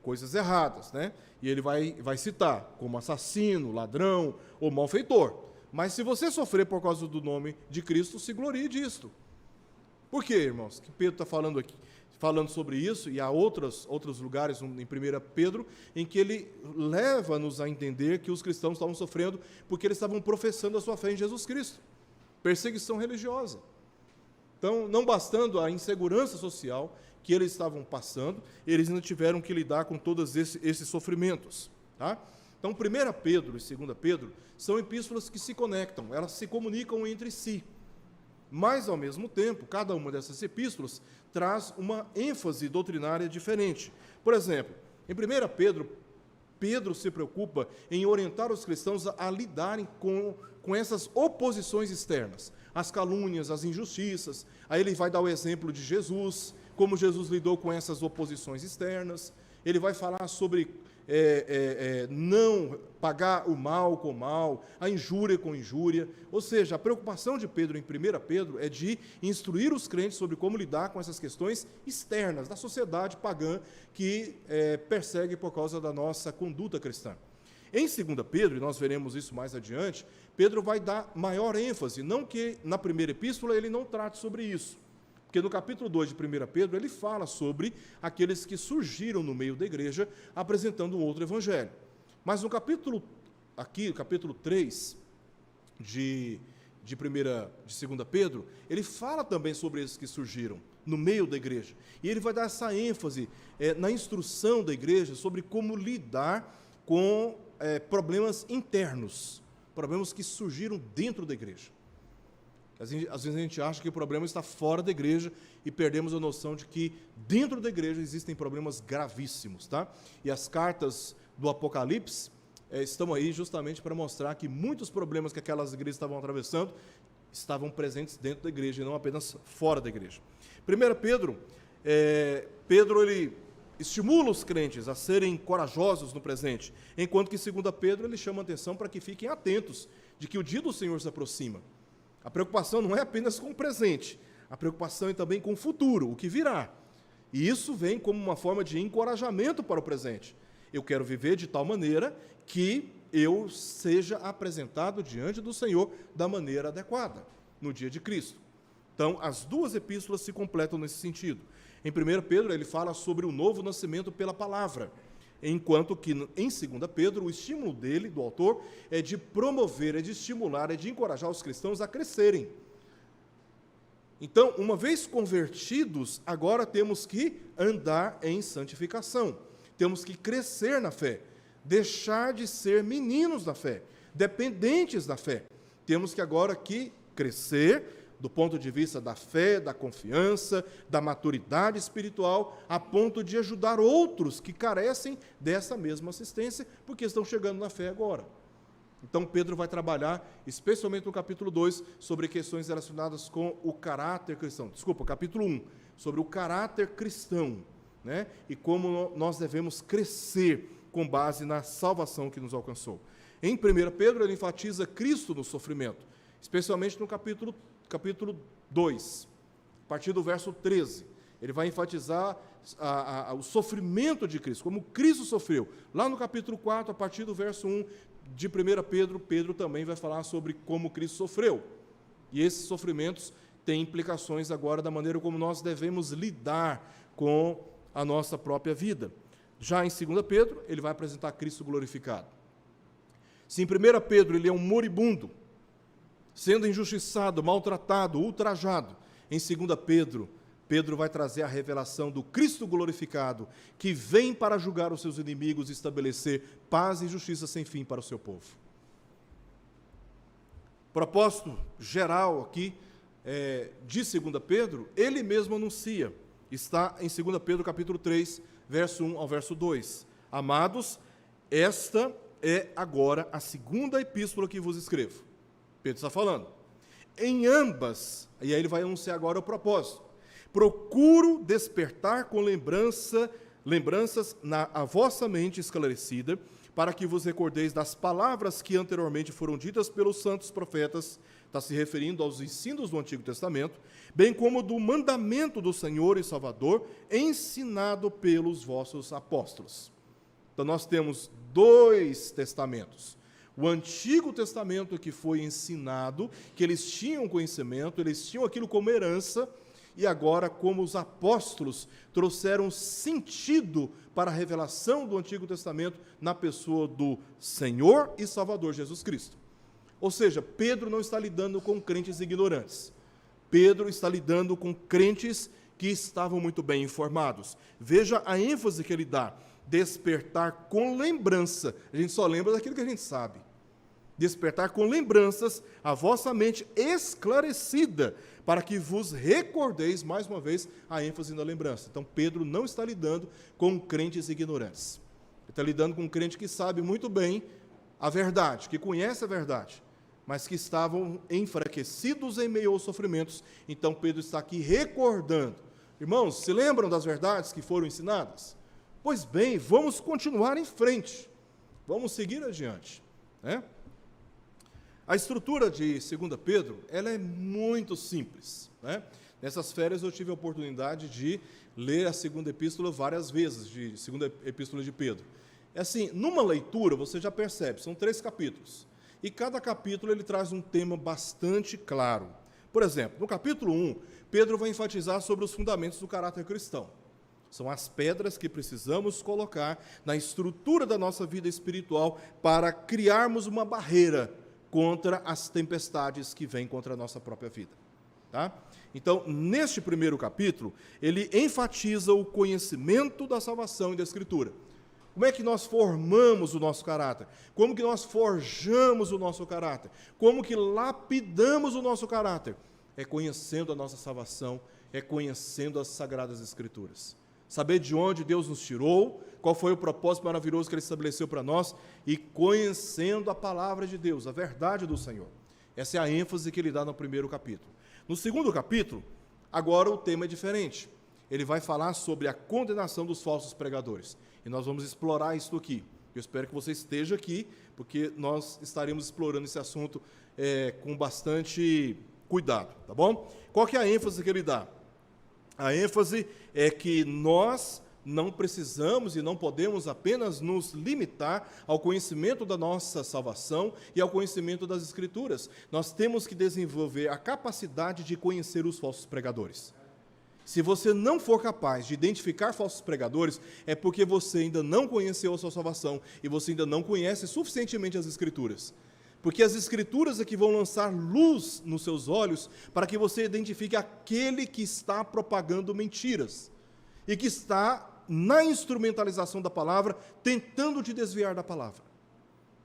coisas erradas, né? E ele vai citar como assassino, ladrão ou malfeitor. Mas se você sofrer por causa do nome de Cristo, se glorie disto. Por quê, irmãos, que Pedro está falando aqui? Falando sobre isso, e há outros lugares em 1 Pedro, em que ele leva-nos a entender que os cristãos estavam sofrendo porque eles estavam professando a sua fé em Jesus Cristo. Perseguição religiosa. Então, não bastando a insegurança social que eles estavam passando, eles ainda tiveram que lidar com todos esses sofrimentos. Tá? Então, 1 Pedro e 2 Pedro são epístolas que se conectam, elas se comunicam entre si. Mas, ao mesmo tempo, cada uma dessas epístolas traz uma ênfase doutrinária diferente. Por exemplo, em 1 Pedro, Pedro se preocupa em orientar os cristãos a lidarem com essas oposições externas, as calúnias, as injustiças. Aí ele vai dar o exemplo de Jesus, como Jesus lidou com essas oposições externas. Ele vai falar sobre não pagar o mal com mal, a injúria com injúria. Ou seja, a preocupação de Pedro em 1 Pedro é de instruir os crentes sobre como lidar com essas questões externas da sociedade pagã que persegue por causa da nossa conduta cristã. Em 2 Pedro, e nós veremos isso mais adiante, Pedro vai dar maior ênfase, não que na primeira epístola ele não trate sobre isso, porque no capítulo 2 de 1 Pedro, ele fala sobre aqueles que surgiram no meio da igreja, apresentando um outro evangelho. Mas no capítulo 3 de 2 Pedro, ele fala também sobre esses que surgiram no meio da igreja. E ele vai dar essa ênfase na instrução da igreja sobre como lidar com problemas internos, problemas que surgiram dentro da igreja. Às vezes a gente acha que o problema está fora da igreja e perdemos a noção de que dentro da igreja existem problemas gravíssimos, tá? E as cartas do Apocalipse estão aí justamente para mostrar que muitos problemas que aquelas igrejas estavam atravessando estavam presentes dentro da igreja e não apenas fora da igreja. 1 Pedro, Pedro ele estimula os crentes a serem corajosos no presente, enquanto que 2 Pedro ele chama a atenção para que fiquem atentos de que o dia do Senhor se aproxima. A preocupação não é apenas com o presente, a preocupação é também com o futuro, o que virá. E isso vem como uma forma de encorajamento para o presente. Eu quero viver de tal maneira que eu seja apresentado diante do Senhor da maneira adequada, no dia de Cristo. Então, as duas epístolas se completam nesse sentido. Em 1 Pedro, ele fala sobre o novo nascimento pela palavra, enquanto que em 2 Pedro, o estímulo dele, do autor, é de promover, é de estimular, é de encorajar os cristãos a crescerem. Então, uma vez convertidos, agora temos que andar em santificação, temos que crescer na fé, deixar de ser meninos da fé, dependentes da fé. Temos que agora que crescer do ponto de vista da fé, da confiança, da maturidade espiritual, a ponto de ajudar outros que carecem dessa mesma assistência, porque estão chegando na fé agora. Então, Pedro vai trabalhar, especialmente no capítulo 2, sobre questões relacionadas com o caráter cristão. Desculpa, capítulo 1, sobre o caráter cristão, né? E como nós devemos crescer com base na salvação que nos alcançou. Em 1 Pedro, ele enfatiza Cristo no sofrimento, especialmente no capítulo 2, a partir do verso 13. Ele vai enfatizar o sofrimento de Cristo, como Cristo sofreu. Lá no capítulo 4, a partir do verso 1 de 1 Pedro, Pedro também vai falar sobre como Cristo sofreu. E esses sofrimentos têm implicações agora da maneira como nós devemos lidar com a nossa própria vida. Já em 2 Pedro, ele vai apresentar Cristo glorificado. Se em 1 Pedro ele é um moribundo, sendo injustiçado, maltratado, ultrajado, em 2 Pedro, Pedro vai trazer a revelação do Cristo glorificado, que vem para julgar os seus inimigos e estabelecer paz e justiça sem fim para o seu povo. Propósito geral aqui de 2 Pedro, ele mesmo anuncia, está em 2 Pedro capítulo 3, verso 1 ao verso 2. Amados, esta é agora a segunda epístola que vos escrevo. Pedro está falando. Em ambas, e aí ele vai anunciar agora o propósito. Procuro despertar com lembranças a vossa mente esclarecida, para que vos recordeis das palavras que anteriormente foram ditas pelos santos profetas, está se referindo aos ensinos do Antigo Testamento, bem como do mandamento do Senhor e Salvador, ensinado pelos vossos apóstolos. Então nós temos 2 testamentos. O Antigo Testamento, que foi ensinado, que eles tinham conhecimento, eles tinham aquilo como herança, e agora, como os apóstolos trouxeram sentido para a revelação do Antigo Testamento na pessoa do Senhor e Salvador Jesus Cristo. Ou seja, Pedro não está lidando com crentes ignorantes. Pedro está lidando com crentes que estavam muito bem informados. Veja a ênfase que ele dá. Despertar com lembrança. A gente só lembra daquilo que a gente sabe. Despertar com lembranças a vossa mente esclarecida, para que vos recordeis, mais uma vez, a ênfase na lembrança. Então, Pedro não está lidando com crentes ignorantes. Ele está lidando com um crente que sabe muito bem a verdade, que conhece a verdade, mas que estavam enfraquecidos em meio aos sofrimentos. Então, Pedro está aqui recordando. Irmãos, se lembram das verdades que foram ensinadas? Pois bem, vamos continuar em frente. Vamos seguir adiante, né? A estrutura de 2 Pedro, ela é muito simples, né? Nessas férias eu tive a oportunidade de ler a segunda epístola várias vezes, de segunda epístola de Pedro. É assim, numa leitura você já percebe, são 3 capítulos, e cada capítulo ele traz um tema bastante claro. Por exemplo, no capítulo 1, Pedro vai enfatizar sobre os fundamentos do caráter cristão. São as pedras que precisamos colocar na estrutura da nossa vida espiritual para criarmos uma barreira contra as tempestades que vêm contra a nossa própria vida. Tá? Então, neste primeiro capítulo, ele enfatiza o conhecimento da salvação e da Escritura. Como é que nós formamos o nosso caráter? Como que nós forjamos o nosso caráter? Como que lapidamos o nosso caráter? É conhecendo a nossa salvação, é conhecendo as Sagradas Escrituras. Saber de onde Deus nos tirou, qual foi o propósito maravilhoso que Ele estabeleceu para nós, e conhecendo a palavra de Deus, a verdade do Senhor. Essa é a ênfase que Ele dá no primeiro capítulo. No segundo capítulo, agora o tema é diferente. Ele vai falar sobre a condenação dos falsos pregadores. E nós vamos explorar isso aqui. Eu espero que você esteja aqui, porque nós estaremos explorando esse assunto com bastante cuidado, tá bom? Qual que é a ênfase que ele dá? A ênfase é que nós não precisamos e não podemos apenas nos limitar ao conhecimento da nossa salvação e ao conhecimento das Escrituras. Nós temos que desenvolver a capacidade de conhecer os falsos pregadores. Se você não for capaz de identificar falsos pregadores, é porque você ainda não conheceu a sua salvação e você ainda não conhece suficientemente as Escrituras. Porque as Escrituras é que vão lançar luz nos seus olhos para que você identifique aquele que está propagando mentiras e que está, na instrumentalização da palavra, tentando te desviar da palavra.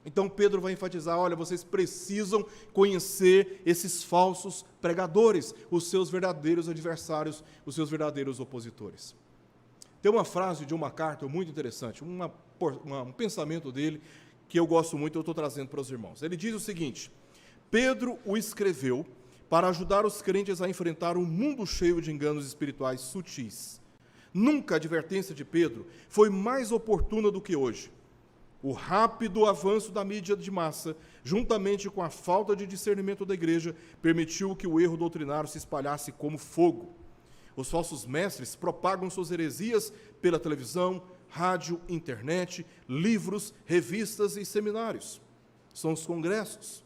Então Pedro vai enfatizar, olha, vocês precisam conhecer esses falsos pregadores, os seus verdadeiros adversários, os seus verdadeiros opositores. Tem uma frase de John MacArthur muito interessante, um pensamento dele, que eu gosto muito, eu estou trazendo para os irmãos. Ele diz o seguinte: Pedro o escreveu para ajudar os crentes a enfrentar um mundo cheio de enganos espirituais sutis. Nunca a advertência de Pedro foi mais oportuna do que hoje. O rápido avanço da mídia de massa, juntamente com a falta de discernimento da igreja, permitiu que o erro doutrinário se espalhasse como fogo. Os falsos mestres propagam suas heresias pela televisão, rádio, internet, livros, revistas e seminários. São os congressos,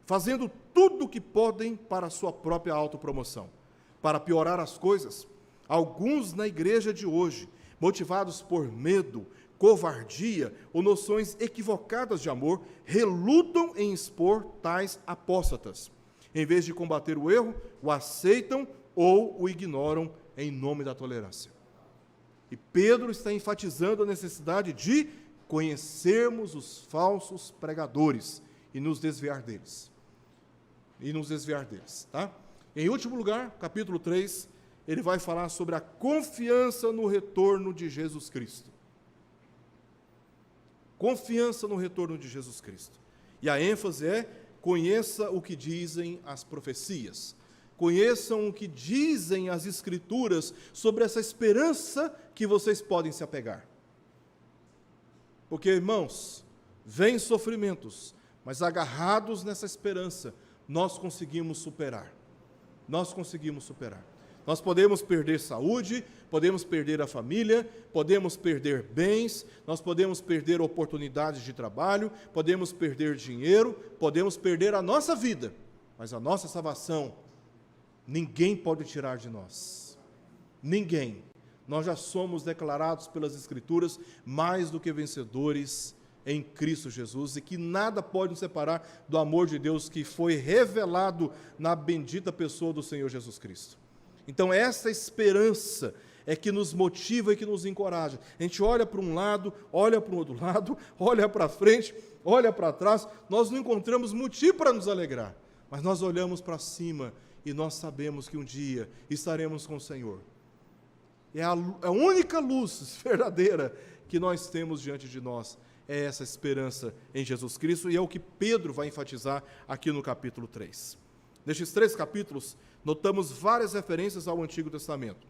fazendo tudo o que podem para a sua própria autopromoção. Para piorar as coisas, alguns na igreja de hoje, motivados por medo, covardia ou noções equivocadas de amor, relutam em expor tais apóstatas. Em vez de combater o erro, o aceitam ou o ignoram em nome da tolerância. E Pedro está enfatizando a necessidade de conhecermos os falsos pregadores e nos desviar deles. Tá? Em último lugar, capítulo 3, ele vai falar sobre a confiança no retorno de Jesus Cristo. Confiança no retorno de Jesus Cristo. E a ênfase é: conheça o que dizem as profecias. Conheçam o que dizem as Escrituras sobre essa esperança que vocês podem se apegar. Porque, irmãos, vêm sofrimentos, mas agarrados nessa esperança, nós conseguimos superar. Nós conseguimos superar. Nós podemos perder saúde, podemos perder a família, podemos perder bens, nós podemos perder oportunidades de trabalho, podemos perder dinheiro, podemos perder a nossa vida, mas a nossa salvação, ninguém pode tirar de nós. Ninguém. Nós já somos declarados pelas Escrituras mais do que vencedores em Cristo Jesus, e que nada pode nos separar do amor de Deus que foi revelado na bendita pessoa do Senhor Jesus Cristo. Então, essa esperança é que nos motiva e que nos encoraja. A gente olha para um lado, olha para o outro lado, olha para frente, olha para trás, nós não encontramos motivo para nos alegrar, mas nós olhamos para cima e nós sabemos que um dia estaremos com o Senhor. É a única luz verdadeira que nós temos diante de nós, é essa esperança em Jesus Cristo, e é o que Pedro vai enfatizar aqui no capítulo 3. Nestes 3 capítulos, notamos várias referências ao Antigo Testamento.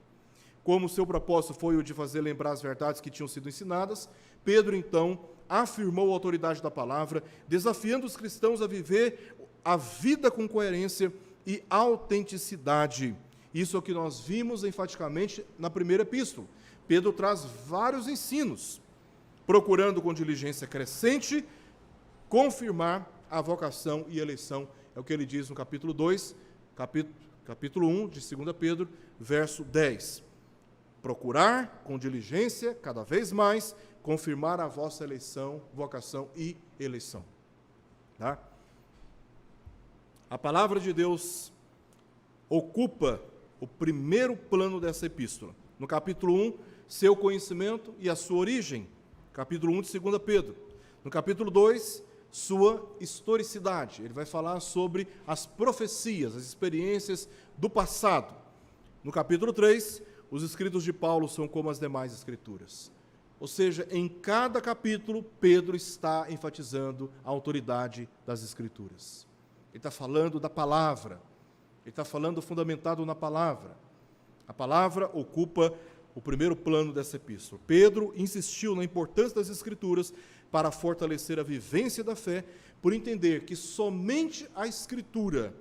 Como seu propósito foi o de fazer lembrar as verdades que tinham sido ensinadas, Pedro, então, afirmou a autoridade da palavra, desafiando os cristãos a viver a vida com coerência e autenticidade. Isso é o que nós vimos enfaticamente na primeira epístola. Pedro traz vários ensinos, procurando com diligência crescente confirmar a vocação e eleição. É o que ele diz no capítulo 2, capítulo 1 de 2 Pedro, verso 10. Procurar com diligência, cada vez mais, confirmar a vossa eleição, vocação e eleição. Tá? A palavra de Deus ocupa o primeiro plano dessa epístola. No capítulo 1, seu conhecimento e a sua origem. Capítulo 1 de 2 Pedro. No capítulo 2, sua historicidade. Ele vai falar sobre as profecias, as experiências do passado. No capítulo 3, os escritos de Paulo são como as demais escrituras. Ou seja, em cada capítulo, Pedro está enfatizando a autoridade das escrituras. Ele está falando da palavra. Ele está falando fundamentado na palavra. A palavra ocupa o primeiro plano dessa epístola. Pedro insistiu na importância das Escrituras para fortalecer a vivência da fé, por entender que somente a Escritura,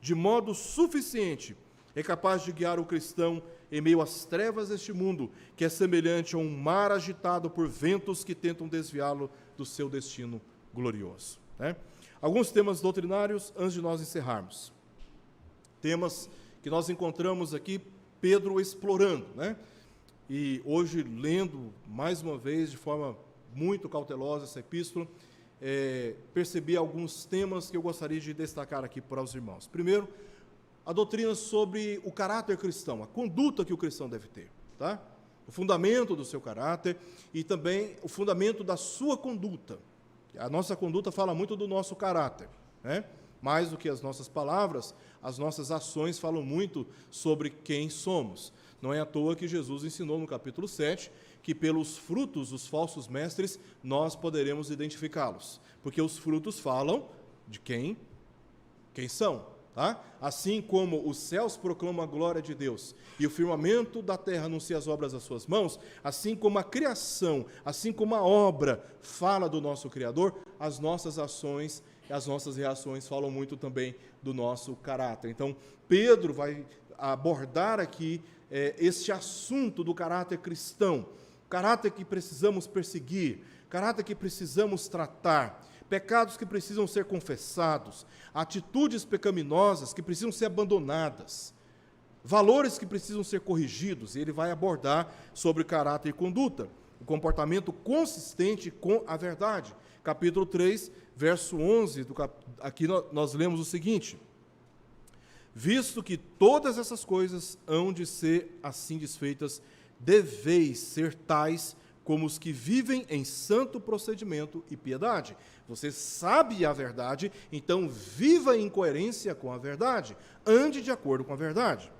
de modo suficiente, é capaz de guiar o cristão em meio às trevas deste mundo, que é semelhante a um mar agitado por ventos que tentam desviá-lo do seu destino glorioso. Né? Alguns temas doutrinários antes de nós encerrarmos. Temas que nós encontramos aqui Pedro explorando, né? E hoje, lendo mais uma vez, de forma muito cautelosa, essa epístola, percebi alguns temas que eu gostaria de destacar aqui para os irmãos. Primeiro, a doutrina sobre o caráter cristão, a conduta que o cristão deve ter, tá? O fundamento do seu caráter e também o fundamento da sua conduta. A nossa conduta fala muito do nosso caráter, né? Mais do que as nossas palavras, as nossas ações falam muito sobre quem somos. Não é à toa que Jesus ensinou no capítulo 7 que pelos frutos dos falsos mestres nós poderemos identificá-los. Porque os frutos falam de quem são. Tá? Assim como os céus proclamam a glória de Deus e o firmamento da terra anuncia as obras das suas mãos, assim como a criação, assim como a obra fala do nosso Criador, as nossas ações e as nossas reações falam muito também do nosso caráter. Então, Pedro vai abordar aqui este assunto do caráter cristão, caráter que precisamos perseguir, caráter que precisamos tratar, pecados que precisam ser confessados, atitudes pecaminosas que precisam ser abandonadas, valores que precisam ser corrigidos, e ele vai abordar sobre caráter e conduta, o comportamento consistente com a verdade. Capítulo 3, verso 11, aqui nós lemos o seguinte: visto que todas essas coisas hão de ser assim desfeitas, deveis ser tais como os que vivem em santo procedimento e piedade. Você sabe a verdade, então viva em coerência com a verdade, ande de acordo com a verdade.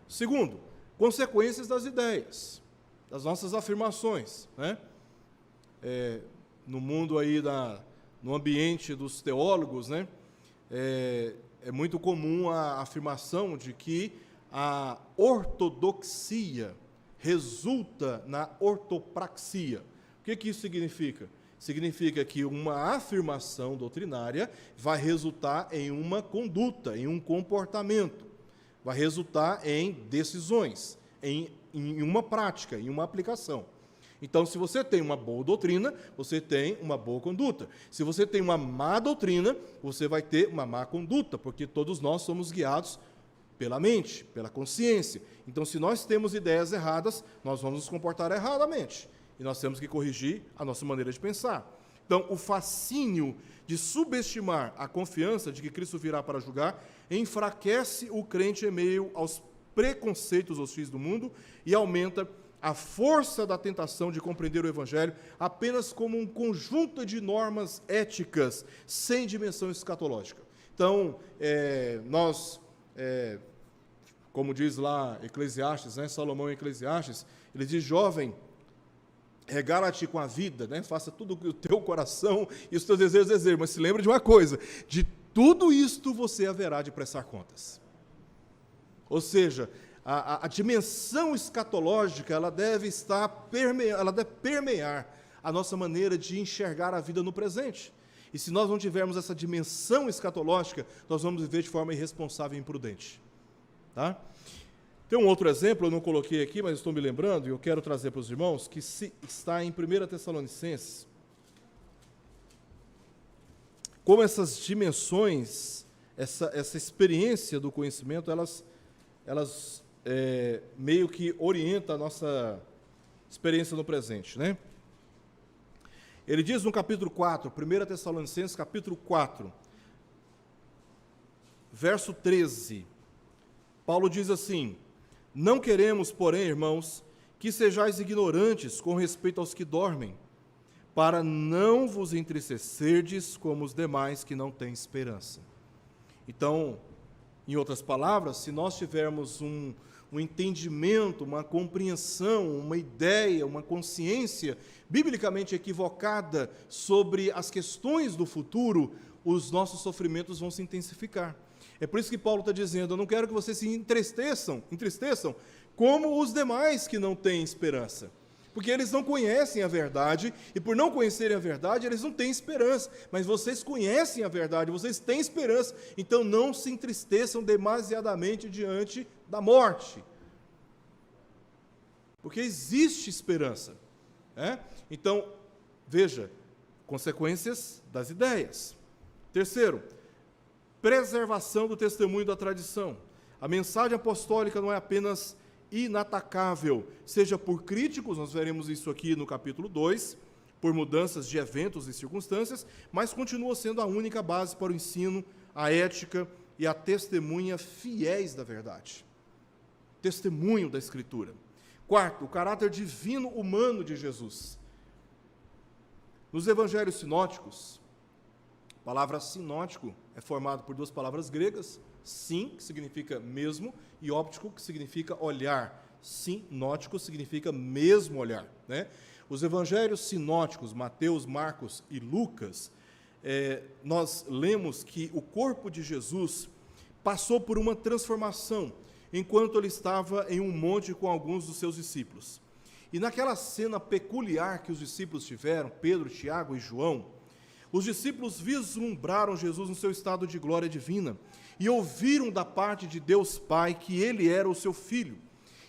Segundo, consequências das ideias, das nossas afirmações, né? No mundo aí, no ambiente dos teólogos, né? É muito comum a afirmação de que a ortodoxia resulta na ortopraxia. O que isso significa? Significa que uma afirmação doutrinária vai resultar em uma conduta, em um comportamento, vai resultar em decisões, em uma prática, em uma aplicação. Então, se você tem uma boa doutrina, você tem uma boa conduta. Se você tem uma má doutrina, você vai ter uma má conduta, porque todos nós somos guiados pela mente, pela consciência. Então, se nós temos ideias erradas, nós vamos nos comportar erradamente. E nós temos que corrigir a nossa maneira de pensar. Então, o fascínio de subestimar a confiança de que Cristo virá para julgar enfraquece o crente em meio aos preconceitos hostis do mundo e aumenta a força da tentação de compreender o Evangelho apenas como um conjunto de normas éticas sem dimensão escatológica. Então, como diz lá Eclesiastes, né, Salomão em Eclesiastes, ele diz: jovem, regala-te com a vida, né, faça tudo o que o teu coração e os teus desejos desejam, mas se lembre de uma coisa: de tudo isto você haverá de prestar contas. Ou seja, a dimensão escatológica, ela deve permear a nossa maneira de enxergar a vida no presente. E se nós não tivermos essa dimensão escatológica, nós vamos viver de forma irresponsável e imprudente. Tá? Tem um outro exemplo, eu não coloquei aqui, mas estou me lembrando, e eu quero trazer para os irmãos, que está em 1 Tessalonicenses. Como essas dimensões, essa experiência do conhecimento, elas meio que orienta a nossa experiência no presente, né? Ele diz no capítulo 4, 1 Tessalonicenses, capítulo 4, verso 13, Paulo diz assim: não queremos, porém, irmãos, que sejais ignorantes com respeito aos que dormem, para não vos entristecerdes como os demais que não têm esperança. Então, em outras palavras, se nós tivermos um entendimento, uma compreensão, uma ideia, uma consciência biblicamente equivocada sobre as questões do futuro, os nossos sofrimentos vão se intensificar. É por isso que Paulo está dizendo: eu não quero que vocês se entristeçam como os demais que não têm esperança. Porque eles não conhecem a verdade, e por não conhecerem a verdade, eles não têm esperança. Mas vocês conhecem a verdade, vocês têm esperança, então não se entristeçam demasiadamente diante da morte. Porque existe esperança. Né? Então, veja, consequências das ideias. Terceiro, preservação do testemunho da tradição. A mensagem apostólica não é apenas inatacável, seja por críticos, nós veremos isso aqui no capítulo 2, por mudanças de eventos e circunstâncias, mas continua sendo a única base para o ensino, a ética e a testemunha fiéis da verdade. Testemunho da Escritura. Quarto, o caráter divino humano de Jesus. Nos evangelhos sinóticos, a palavra sinótico é formado por duas palavras gregas, sim, que significa mesmo, e óptico, que significa olhar. Sinótico significa mesmo olhar. Né? Os evangelhos sinóticos, Mateus, Marcos e Lucas, nós lemos que o corpo de Jesus passou por uma transformação enquanto ele estava em um monte com alguns dos seus discípulos. E naquela cena peculiar que os discípulos tiveram, Pedro, Tiago e João, os discípulos vislumbraram Jesus no seu estado de glória divina e ouviram da parte de Deus Pai que ele era o seu Filho,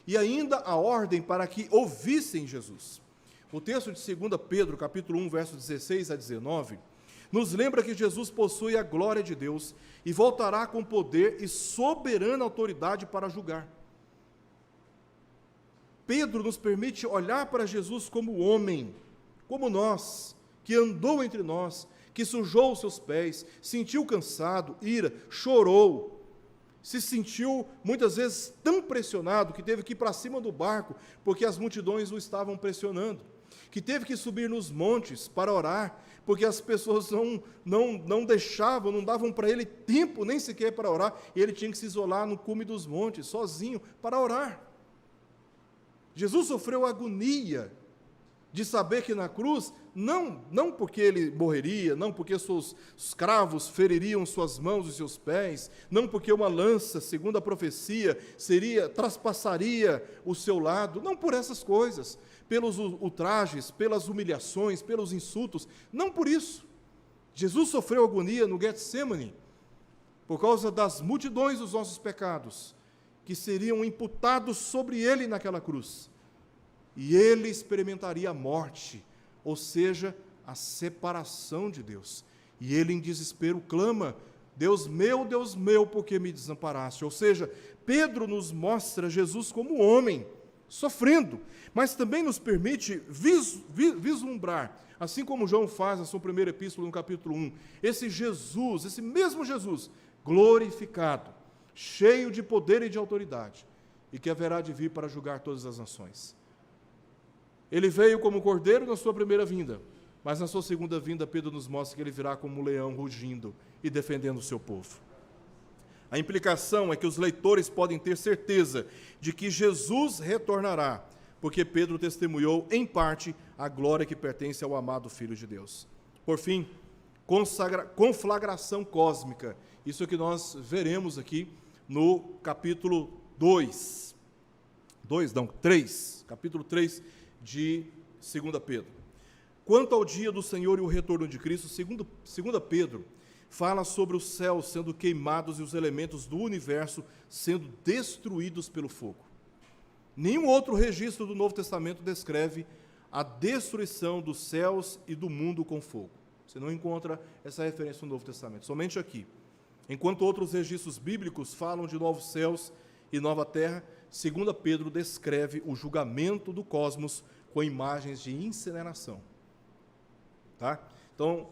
e ainda a ordem para que ouvissem Jesus. O texto de 2 Pedro, capítulo 1, versos 16 a 19, nos lembra que Jesus possui a glória de Deus e voltará com poder e soberana autoridade para julgar. Pedro nos permite olhar para Jesus como homem, como nós, que andou entre nós, que sujou os seus pés, sentiu cansado, ira, chorou, se sentiu muitas vezes tão pressionado que teve que ir para cima do barco, porque as multidões o estavam pressionando, que teve que subir nos montes para orar, porque as pessoas não deixavam, não davam para ele tempo nem sequer para orar, e ele tinha que se isolar no cume dos montes, sozinho, para orar. Jesus sofreu agonia de saber que na cruz, não porque ele morreria, não porque os cravos feririam suas mãos e seus pés, não porque uma lança, segundo a profecia, traspassaria o seu lado, não por essas coisas, pelos ultrajes, pelas humilhações, pelos insultos, não por isso. Jesus sofreu agonia no Getsemane, por causa das multidões dos nossos pecados, que seriam imputados sobre ele naquela cruz. E ele experimentaria a morte, ou seja, a separação de Deus. E ele, em desespero, clama: Deus meu, por que me desamparaste? Ou seja, Pedro nos mostra Jesus como homem, sofrendo, mas também nos permite vislumbrar, assim como João faz na sua primeira epístola, no capítulo 1, esse Jesus, esse mesmo Jesus, glorificado, cheio de poder e de autoridade, e que haverá de vir para julgar todas as nações. Ele veio como cordeiro na sua primeira vinda, mas na sua segunda vinda, Pedro nos mostra que ele virá como um leão rugindo e defendendo o seu povo. A implicação é que os leitores podem ter certeza de que Jesus retornará, porque Pedro testemunhou, em parte, a glória que pertence ao amado Filho de Deus. Por fim, conflagração cósmica. Isso é que nós veremos aqui no capítulo 3, capítulo 3 de 2 Pedro. Quanto ao dia do Senhor e o retorno de Cristo, 2 Pedro fala sobre os céus sendo queimados e os elementos do universo sendo destruídos pelo fogo. Nenhum outro registro do Novo Testamento descreve a destruição dos céus e do mundo com fogo. Você não encontra essa referência no Novo Testamento, somente aqui. Enquanto outros registros bíblicos falam de novos céus e nova terra, 2 Pedro descreve o julgamento do cosmos com imagens de incineração. Tá? Então,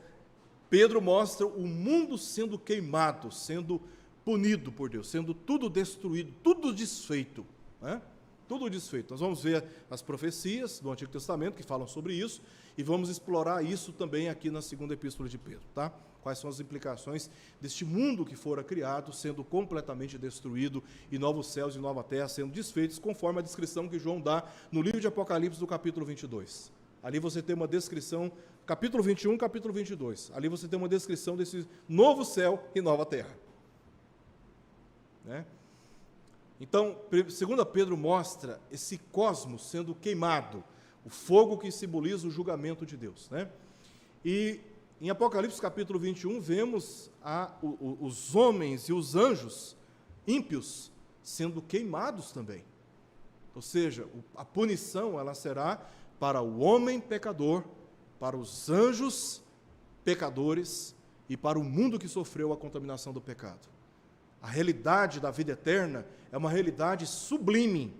Pedro mostra o mundo sendo queimado, sendo punido por Deus, sendo tudo destruído, tudo desfeito. Né? Tudo desfeito. Nós vamos ver as profecias do Antigo Testamento que falam sobre isso, e vamos explorar isso também aqui na segunda epístola de Pedro. Tá? Quais são as implicações deste mundo que fora criado, sendo completamente destruído, e novos céus e nova terra sendo desfeitos, conforme a descrição que João dá no livro de Apocalipse, do capítulo 22. Ali você tem uma descrição, capítulo 21, capítulo 22. Ali você tem uma descrição desse novo céu e nova terra. Né? Então, 2 Pedro mostra esse cosmos sendo queimado, o fogo que simboliza o julgamento de Deus. Né? E em Apocalipse capítulo 21, vemos os homens e os anjos ímpios sendo queimados também. Ou seja, a punição ela será para o homem pecador, para os anjos pecadores e para o mundo que sofreu a contaminação do pecado. A realidade da vida eterna é uma realidade sublime,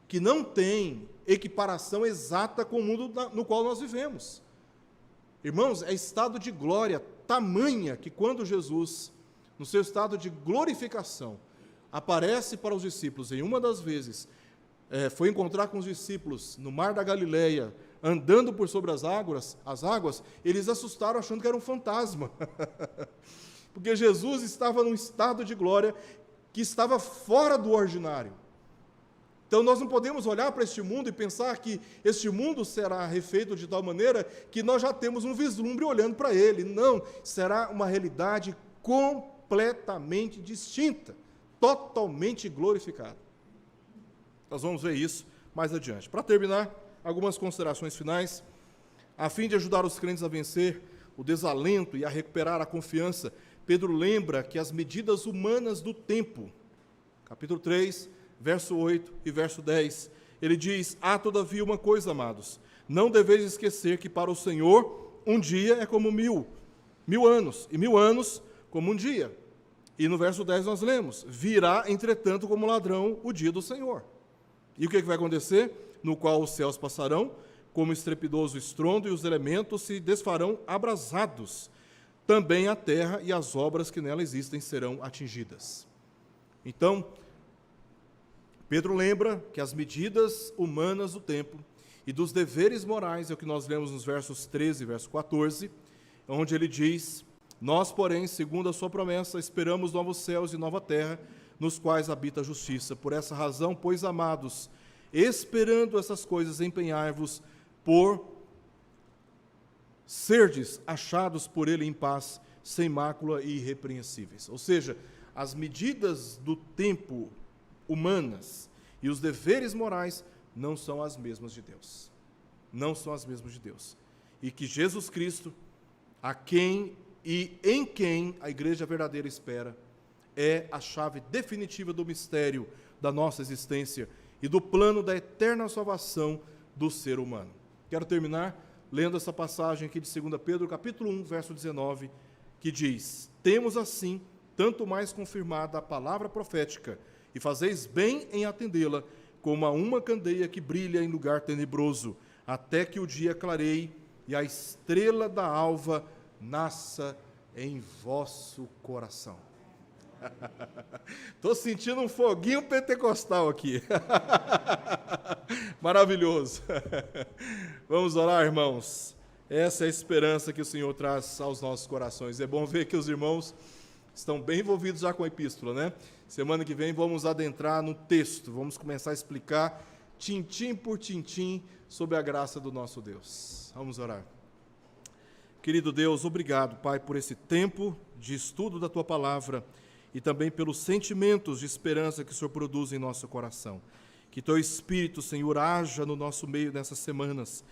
que não tem equiparação exata com o mundo no qual nós vivemos. Irmãos, é estado de glória tamanha que quando Jesus, no seu estado de glorificação, aparece para os discípulos, em uma das vezes, foi encontrar com os discípulos no mar da Galileia, andando por sobre as águas, eles assustaram achando que era um fantasma. Porque Jesus estava num estado de glória que estava fora do ordinário. Então, nós não podemos olhar para este mundo e pensar que este mundo será refeito de tal maneira que nós já temos um vislumbre olhando para ele. Não, será uma realidade completamente completamente distinta, totalmente glorificada. Nós vamos ver isso mais adiante. Para terminar, algumas considerações finais. A fim de ajudar os crentes a vencer o desalento e a recuperar a confiança, Pedro lembra que as medidas humanas do tempo, capítulo 3, verso 8 e verso 10, ele diz: há todavia uma coisa, amados, não deveis esquecer que para o Senhor um dia é como 1000 anos, e 1000 anos como um dia. E no verso 10 nós lemos: virá, entretanto, como ladrão o dia do Senhor. E o que vai acontecer? No qual os céus passarão, como estrepidoso estrondo, e os elementos se desfarão abrasados. Também a terra e as obras que nela existem serão atingidas. Então, Pedro lembra que as medidas humanas do tempo e dos deveres morais, é o que nós lemos nos versos 13 e verso 14, onde ele diz: nós, porém, segundo a sua promessa, esperamos novos céus e nova terra, nos quais habita a justiça. Por essa razão, pois, amados, esperando essas coisas, empenhai-vos por serdes achados por ele em paz, sem mácula e irrepreensíveis. Ou seja, as medidas do tempo humanas e os deveres morais não são as mesmas de Deus. Não são as mesmas de Deus. E que Jesus Cristo, a quem e em quem a igreja verdadeira espera, é a chave definitiva do mistério da nossa existência e do plano da eterna salvação do ser humano. Quero terminar lendo essa passagem aqui de 2 Pedro, capítulo 1, verso 19, que diz: temos assim tanto mais confirmada a palavra profética, e fazeis bem em atendê-la, como a uma candeia que brilha em lugar tenebroso, até que o dia clareie e a estrela da alva nasça em vosso coração. Estou sentindo um foguinho pentecostal aqui. Maravilhoso. Vamos orar, irmãos. Essa é a esperança que o Senhor traz aos nossos corações. É bom ver que os irmãos estão bem envolvidos já com a epístola, né? Semana que vem vamos adentrar no texto, vamos começar a explicar, tintim por tintim, sobre a graça do nosso Deus. Vamos orar. Querido Deus, obrigado, Pai, por esse tempo de estudo da Tua Palavra e também pelos sentimentos de esperança que o Senhor produz em nosso coração. Que Teu Espírito, Senhor, haja no nosso meio nessas semanas,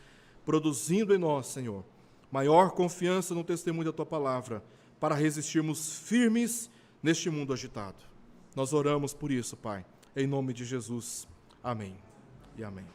produzindo em nós, Senhor, maior confiança no testemunho da Tua Palavra, para resistirmos firmes neste mundo agitado. Nós oramos por isso, Pai, em nome de Jesus. Amém e amém.